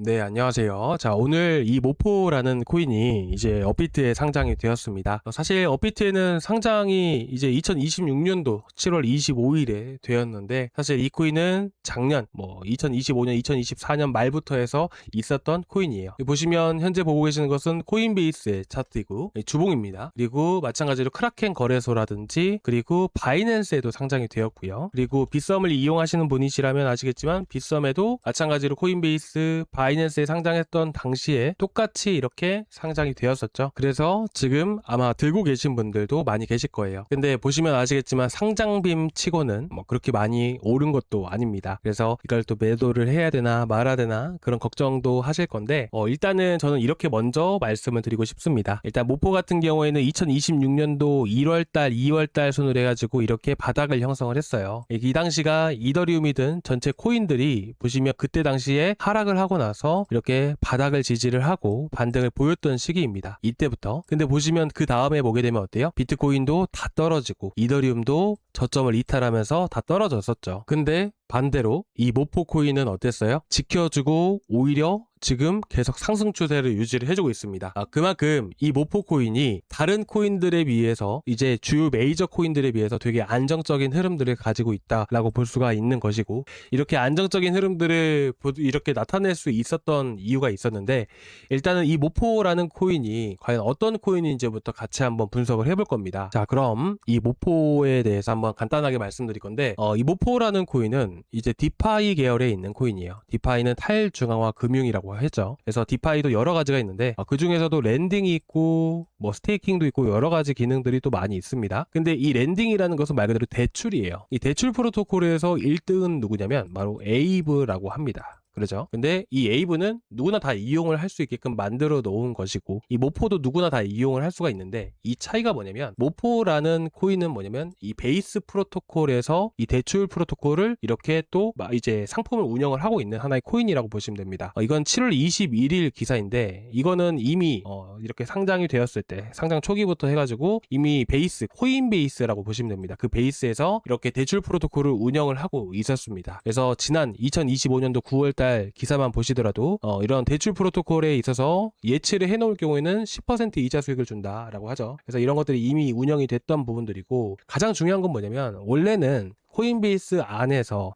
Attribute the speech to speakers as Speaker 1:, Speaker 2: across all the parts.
Speaker 1: 네, 안녕하세요. 자, 오늘 이 모포라는 코인이 이제 업비트에 상장이 되었습니다. 사실 업비트에는 상장이 이제 2026년도 7월 25일에 되었는데, 사실 이 코인은 작년, 2025년, 2024년 말부터 해서 있었던 코인이에요. 보시면 현재 보고 계시는 것은 코인베이스의 차트이고, 주봉입니다. 그리고 마찬가지로 크라켄 거래소라든지, 그리고 바이낸스에도 상장이 되었고요. 그리고 빗썸을 이용하시는 분이시라면 아시겠지만, 빗썸에도 마찬가지로 코인베이스, 바이낸스에 상장했던 당시에 똑같이 이렇게 상장이 되었었죠. 그래서 지금 아마 들고 계신 분들도 많이 계실 거예요. 근데 보시면 아시겠지만 상장빔 치고는 그렇게 많이 오른 것도 아닙니다. 그래서 이걸 또 매도를 해야 되나 말아야 되나 그런 걱정도 하실 건데 일단은 저는 이렇게 먼저 말씀을 드리고 싶습니다. 일단 모포 같은 경우에는 2026년도 1월달, 2월달 순으로 해가지고 이렇게 바닥을 형성을 했어요. 이 당시가 이더리움이든 전체 코인들이 보시면 그때 당시에 하락을 하고 나서 이렇게 바닥을 지지를 하고 반등을 보였던 시기입니다. 이때부터. 근데 보시면 그 다음에 보게 되면 어때요? 비트코인도 다 떨어지고 이더리움도 저점을 이탈하면서 다 떨어졌었죠. 근데 반대로 이 모포 코인은 어땠어요? 지켜주고 오히려 지금 계속 상승 추세를 유지를 해주고 있습니다. 그만큼 이 모포 코인이 다른 코인들에 비해서 이제 주요 메이저 코인들에 비해서 되게 안정적인 흐름들을 가지고 있다라고 볼 수가 있는 것이고, 이렇게 안정적인 흐름들을 이렇게 나타낼 수 있었던 이유가 있었는데, 일단은 이 모포라는 코인이 과연 어떤 코인인지부터 같이 한번 분석을 해볼 겁니다. 자, 그럼 이 모포에 대해서 한번 간단하게 말씀드릴 건데, 이 모포라는 코인은 이제 디파이 계열에 있는 코인이에요. 디파이는 탈중앙화 금융이라고 했죠. 그래서 디파이도 여러 가지가 있는데 그 중에서도 랜딩이 있고 스테이킹도 있고 여러 가지 기능들이 또 많이 있습니다. 근데 이 랜딩이라는 것은 말 그대로 대출이에요. 이 대출 프로토콜에서 1등은 누구냐면 바로 에이브라고 합니다. 그렇죠. 근데 이 에이브는 누구나 다 이용을 할 수 있게끔 만들어 놓은 것이고, 이 모포도 누구나 다 이용을 할 수가 있는데, 이 차이가 뭐냐면 모포라는 코인은 뭐냐면 이 베이스 프로토콜에서 이 대출 프로토콜을 이렇게 또 이제 상품을 운영을 하고 있는 하나의 코인이라고 보시면 됩니다. 이건 7월 21일 기사인데, 이거는 이미 이렇게 상장이 되었을 때 상장 초기부터 해가지고 이미 베이스 코인베이스라고 보시면 됩니다. 그 베이스에서 이렇게 대출 프로토콜을 운영을 하고 있었습니다. 그래서 지난 2025년도 9월달 기사만 보시더라도 이런 대출 프로토콜에 있어서 예치를 해놓을 경우에는 10% 이자 수익을 준다라고 하죠. 그래서 이런 것들이 이미 운영이 됐던 부분들이고, 가장 중요한 건 뭐냐면 원래는 코인베이스 안에서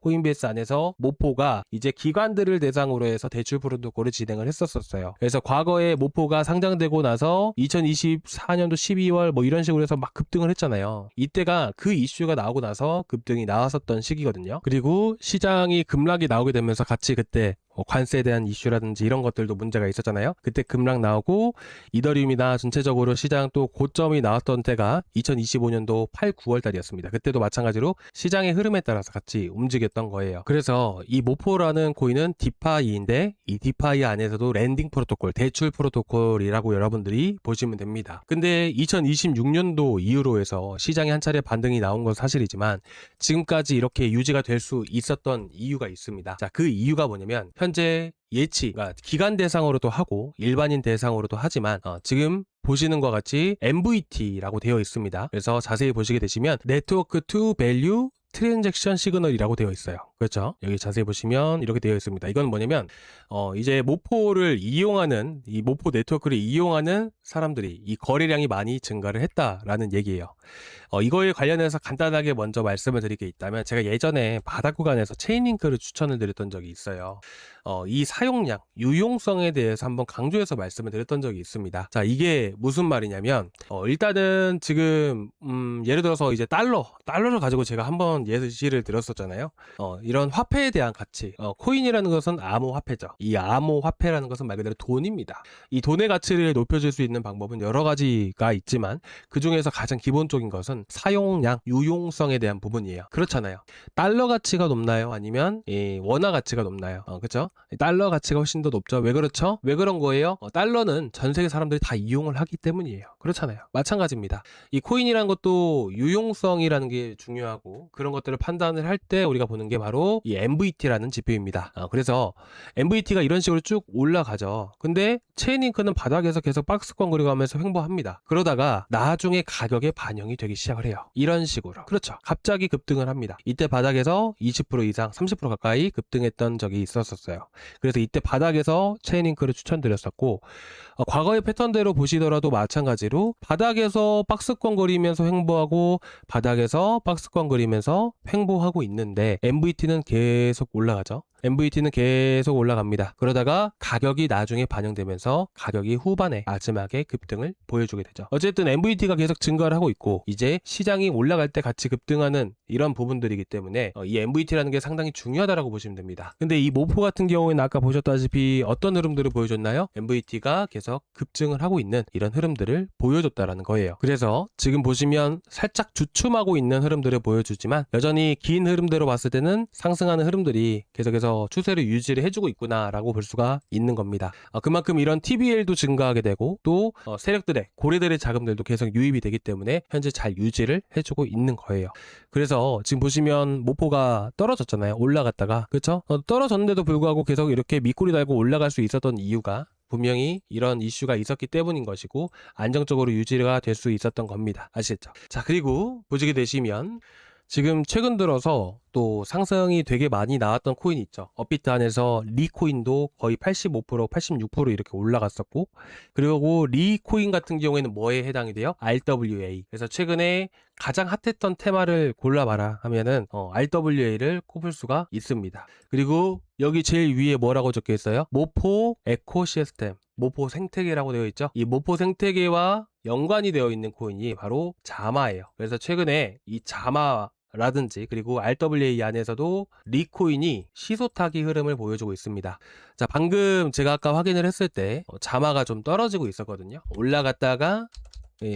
Speaker 1: 모포가 이제 기관들을 대상으로 해서 대출 프로토콜을 진행을 했었어요. 그래서 과거에 모포가 상장되고 나서 2024년도 12월 이런 식으로 해서 막 급등을 했잖아요. 이때가 그 이슈가 나오고 나서 급등이 나왔었던 시기거든요. 그리고 시장이 급락이 나오게 되면서 같이 그때 관세에 대한 이슈라든지 이런 것들도 문제가 있었잖아요. 그때 급락 나오고 이더리움이나 전체적으로 시장 또 고점이 나왔던 때가 2025년도 8, 9월 달이었습니다. 그때도 마찬가지로 시장의 흐름에 따라서 같이 움직였던 거예요. 그래서 이 모포라는 코인은 디파이인데, 이 디파이 안에서도 랜딩 프로토콜, 대출 프로토콜이라고 여러분들이 보시면 됩니다. 근데 2026년도 이후로 해서 시장에 한 차례 반등이 나온 건 사실이지만 지금까지 이렇게 유지가 될 수 있었던 이유가 있습니다. 자, 그 이유가 뭐냐면 현재 예치, 그러니까 기관 대상으로도 하고 일반인 대상으로도 하지만 지금 보시는 것 같이 MVT라고 되어 있습니다. 그래서 자세히 보시게 되시면 네트워크 투 밸류 트랜잭션 시그널이라고 되어 있어요. 그렇죠? 여기 자세히 보시면 이렇게 되어 있습니다. 이건 뭐냐면 이제 모포를 이용하는, 이 모포 네트워크를 이용하는 사람들이 이 거래량이 많이 증가를 했다라는 얘기예요. 이거에 관련해서 간단하게 먼저 말씀을 드릴 게 있다면, 제가 예전에 바닥 구간에서 체인링크를 추천을 드렸던 적이 있어요. 이 사용량, 유용성에 대해서 한번 강조해서 말씀을 드렸던 적이 있습니다. 자, 이게 무슨 말이냐면 일단은 지금 예를 들어서 이제 달러를 가지고 제가 한번 예시를 들었었잖아요. 이런 화폐에 대한 가치, 코인이라는 것은 암호화폐죠. 이 암호화폐라는 것은 말 그대로 돈입니다. 이 돈의 가치를 높여줄 수 있는 방법은 여러 가지가 있지만 그 중에서 가장 기본적인 것은 사용량, 유용성에 대한 부분이에요. 그렇잖아요. 달러 가치가 높나요? 아니면 원화 가치가 높나요? 그렇죠? 달러 가치가 훨씬 더 높죠. 왜 그렇죠? 왜 그런 거예요? 달러는 전 세계 사람들이 다 이용을 하기 때문이에요. 그렇잖아요. 마찬가지입니다. 이 코인이라는 것도 유용성이라는 게 중요하고, 그런 것들을 판단을 할 때 우리가 보는 게 바로 이 MVT라는 지표입니다. 그래서 MVT가 이런 식으로 쭉 올라가죠. 근데 체인링크는 바닥에서 계속 박스권 그려가면서 횡보합니다. 그러다가 나중에 가격에 반영이 되기 시작을 해요. 이런 식으로. 그렇죠. 갑자기 급등을 합니다. 이때 바닥에서 20% 이상, 30% 가까이 급등했던 적이 있었어요. 거예요. 그래서 이때 바닥에서 체인링크를 추천드렸었고, 과거의 패턴대로 보시더라도 마찬가지로 바닥에서 박스권 그리면서 횡보하고 바닥에서 박스권 그리면서 횡보하고 있는데 MVT는 계속 올라가죠. MVT는 계속 올라갑니다. 그러다가 가격이 나중에 반영되면서 가격이 후반에 마지막에 급등을 보여주게 되죠. 어쨌든 MVT가 계속 증가를 하고 있고 이제 시장이 올라갈 때 같이 급등하는 이런 부분들이기 때문에 이 MVT라는 게 상당히 중요하다고 보시면 됩니다. 근데 이 모포 같은 경우에는 아까 보셨다시피 어떤 흐름들을 보여줬나요? MVT가 계속 급증을 하고 있는 이런 흐름들을 보여줬다라는 거예요. 그래서 지금 보시면 살짝 주춤하고 있는 흐름들을 보여주지만 여전히 긴 흐름대로 봤을 때는 상승하는 흐름들이 계속해서 추세를 유지를 해주고 있구나라고 볼 수가 있는 겁니다. 그만큼 이런 TBL도 증가하게 되고 또 세력들의 고래들의 자금들도 계속 유입이 되기 때문에 현재 잘 유지를 해주고 있는 거예요. 그래서 지금 보시면 모포가 떨어졌잖아요. 올라갔다가 그렇죠? 떨어졌는데도 불구하고 계속 이렇게 밑꼬리 달고 올라갈 수 있었던 이유가 분명히 이런 이슈가 있었기 때문인 것이고 안정적으로 유지가 될 수 있었던 겁니다. 아시겠죠? 자, 그리고 보시게 되시면 지금 최근 들어서 또 상승이 되게 많이 나왔던 코인이 있죠. 업비트 안에서 리코인도 거의 85%, 86% 이렇게 올라갔었고, 그리고 리코인 같은 경우에는 뭐에 해당이 돼요? RWA. 그래서 최근에 가장 핫했던 테마를 골라봐라 하면은 RWA를 꼽을 수가 있습니다. 그리고 여기 제일 위에 뭐라고 적혀 있어요? 모포 에코시스템, 모포 생태계라고 되어 있죠. 이 모포 생태계와 연관이 되어 있는 코인이 바로 자마예요. 그래서 최근에 이 자마 라든지 그리고 RWA 안에서도 리코인이 시소타기 흐름을 보여주고 있습니다. 자, 방금 제가 아까 확인을 했을 때 자마가 좀 떨어지고 있었거든요. 올라갔다가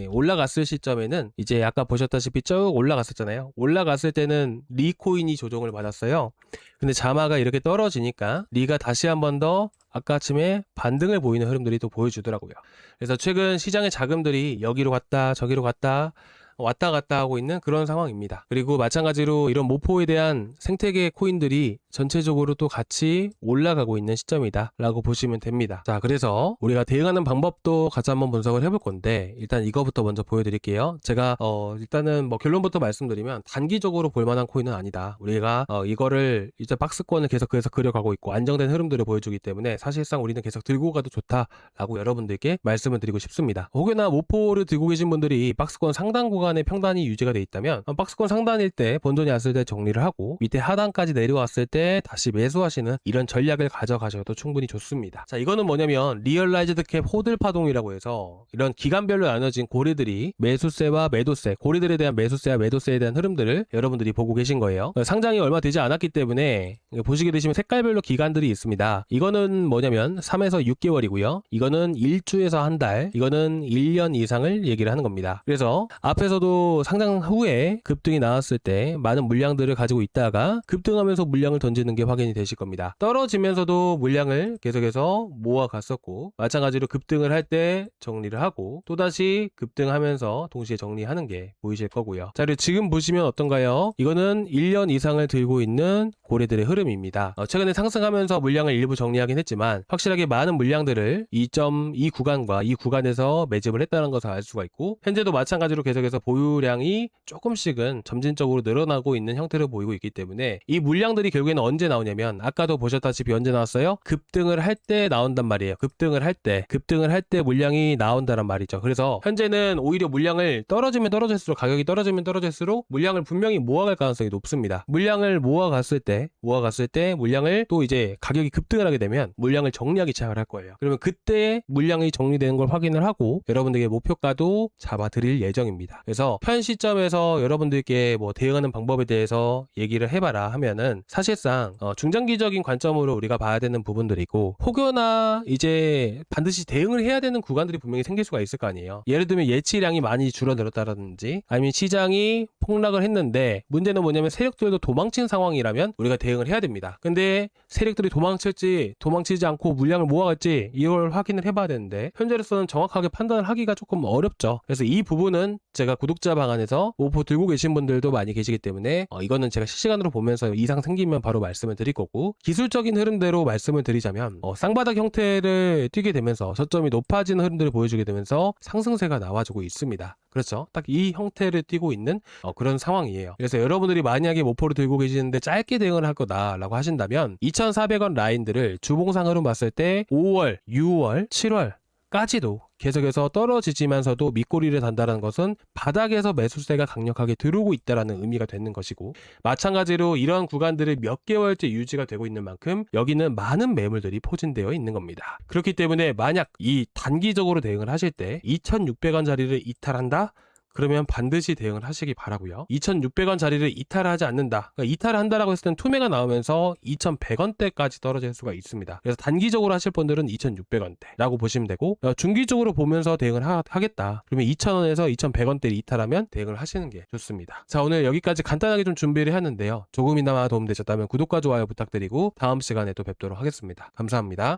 Speaker 1: 올라갔을 시점에는 이제 아까 보셨다시피 쭉 올라갔었잖아요. 올라갔을 때는 리코인이 조정을 받았어요. 근데 자마가 이렇게 떨어지니까 리가 다시 한 번 더 아까쯤에 반등을 보이는 흐름들이 또 보여주더라고요. 그래서 최근 시장의 자금들이 여기로 갔다 저기로 갔다 왔다 갔다 하고 있는 그런 상황입니다. 그리고 마찬가지로 이런 모포에 대한 생태계 코인들이 전체적으로 또 같이 올라가고 있는 시점이다 라고 보시면 됩니다. 자, 그래서 우리가 대응하는 방법도 같이 한번 분석을 해볼 건데 일단 이거부터 먼저 보여드릴게요. 제가 일단은 뭐 결론부터 말씀드리면 단기적으로 볼만한 코인은 아니다. 우리가 이거를 이제 박스권을 계속해서 그려가고 있고 안정된 흐름들을 보여주기 때문에 사실상 우리는 계속 들고 가도 좋다라고 여러분들께 말씀을 드리고 싶습니다. 혹여나 모포를 들고 계신 분들이 박스권 상단 구간의 평단이 유지가 돼 있다면 박스권 상단일 때 본전이 왔을 때 정리를 하고 밑에 하단까지 내려왔을 때 다시 매수하시는 이런 전략을 가져가셔도 충분히 좋습니다. 자, 이거는 뭐냐면 리얼라이즈드 캡 호들 파동이라고 해서 이런 기간별로 나눠진 고래들이 매수세와 매도세, 고래들에 대한 매수세와 매도세에 대한 흐름들을 여러분들이 보고 계신 거예요. 상장이 얼마 되지 않았기 때문에 보시게 되시면 색깔별로 기간들이 있습니다. 이거는 뭐냐면 3에서 6개월이고요. 이거는 1주에서 한 달, 이거는 1년 이상을 얘기를 하는 겁니다. 그래서 앞에서도 상장 후에 급등이 나왔을 때 많은 물량들을 가지고 있다가 급등하면서 물량을 던지는 게 확인이 되실 겁니다. 떨어지면서도 물량을 계속해서 모아갔었고 마찬가지로 급등을 할 때 정리를 하고 또다시 급등하면서 동시에 정리하는 게 보이실 거고요. 자, 그리고 지금 보시면 어떤가요? 이거는 1년 이상을 들고 있는 고래들의 흐름입니다. 최근에 상승하면서 물량을 일부 정리하긴 했지만 확실하게 많은 물량들을 2.2 구간과 이 구간에서 매집을 했다는 것을 알 수가 있고 현재도 마찬가지로 계속해서 보유량이 조금씩은 점진적으로 늘어나고 있는 형태를 보이고 있기 때문에 이 물량들이 결국에는 언제 나오냐면 아까도 보셨다시피 언제 나왔어요? 급등을 할 때 나온단 말이에요. 급등을 할 때 물량이 나온다란 말이죠. 그래서 현재는 오히려 물량을 떨어지면 떨어질수록 가격이 떨어지면 떨어질수록 물량을 분명히 모아갈 가능성이 높습니다. 물량을 모아갔을 때 물량을 또 이제 가격이 급등을 하게 되면 물량을 정리하기 시작을 할 거예요. 그러면 그때 물량이 정리되는 걸 확인을 하고 여러분들에게 목표가도 잡아드릴 예정입니다. 그래서 현 시점에서 여러분들께 뭐 대응하는 방법에 대해서 얘기를 해봐라 하면은 사실상 중장기적인 관점으로 우리가 봐야 되는 부분들이 있고 혹여나 이제 반드시 대응을 해야 되는 구간들이 분명히 생길 수가 있을 거 아니에요. 예를 들면 예치량이 많이 줄어들었다든지 아니면 시장이 폭락을 했는데 문제는 뭐냐면 세력들도 도망친 상황이라면 우리가 대응을 해야 됩니다. 근데 세력들이 도망치지 않고 물량을 모아갈지 이걸 확인을 해봐야 되는데 현재로서는 정확하게 판단을 하기가 조금 어렵죠. 그래서 이 부분은 제가 구독자 방안에서 모포 들고 계신 분들도 많이 계시기 때문에 이거는 제가 실시간으로 보면서 이상 생기면 바로 말씀을 드릴 거고, 기술적인 흐름대로 말씀을 드리자면 쌍바닥 형태를 띄게 되면서 저점이 높아지는 흐름들을 보여주게 되면서 상승세가 나와주고 있습니다. 그렇죠. 딱 이 형태를 띄고 있는 그런 상황이에요. 그래서 여러분들이 만약에 모포를 들고 계시는데 짧게 대응을 할 거다라고 하신다면 2,400원 라인들을 주봉상 흐름 봤을 때 5월, 6월, 7월 까지도 계속해서 떨어지지면서도 밑꼬리를 단다는 것은 바닥에서 매수세가 강력하게 들어오고 있다는 의미가 되는 것이고, 마찬가지로 이런 구간들을 몇 개월째 유지가 되고 있는 만큼 여기는 많은 매물들이 포진되어 있는 겁니다. 그렇기 때문에 만약 이 단기적으로 대응을 하실 때 2,600원 자리를 이탈한다? 그러면 반드시 대응을 하시기 바라고요. 2,600원 자리를 이탈하지 않는다. 그러니까 이탈을 한다라고 했을 땐 투매가 나오면서 2,100원대까지 떨어질 수가 있습니다. 그래서 단기적으로 하실 분들은 2,600원대라고 보시면 되고, 중기적으로 보면서 대응을 하겠다. 그러면 2,000원에서 2,100원대를 이탈하면 대응을 하시는 게 좋습니다. 자, 오늘 여기까지 간단하게 좀 준비를 했는데요. 조금이나마 도움되셨다면 구독과 좋아요 부탁드리고 다음 시간에 또 뵙도록 하겠습니다. 감사합니다.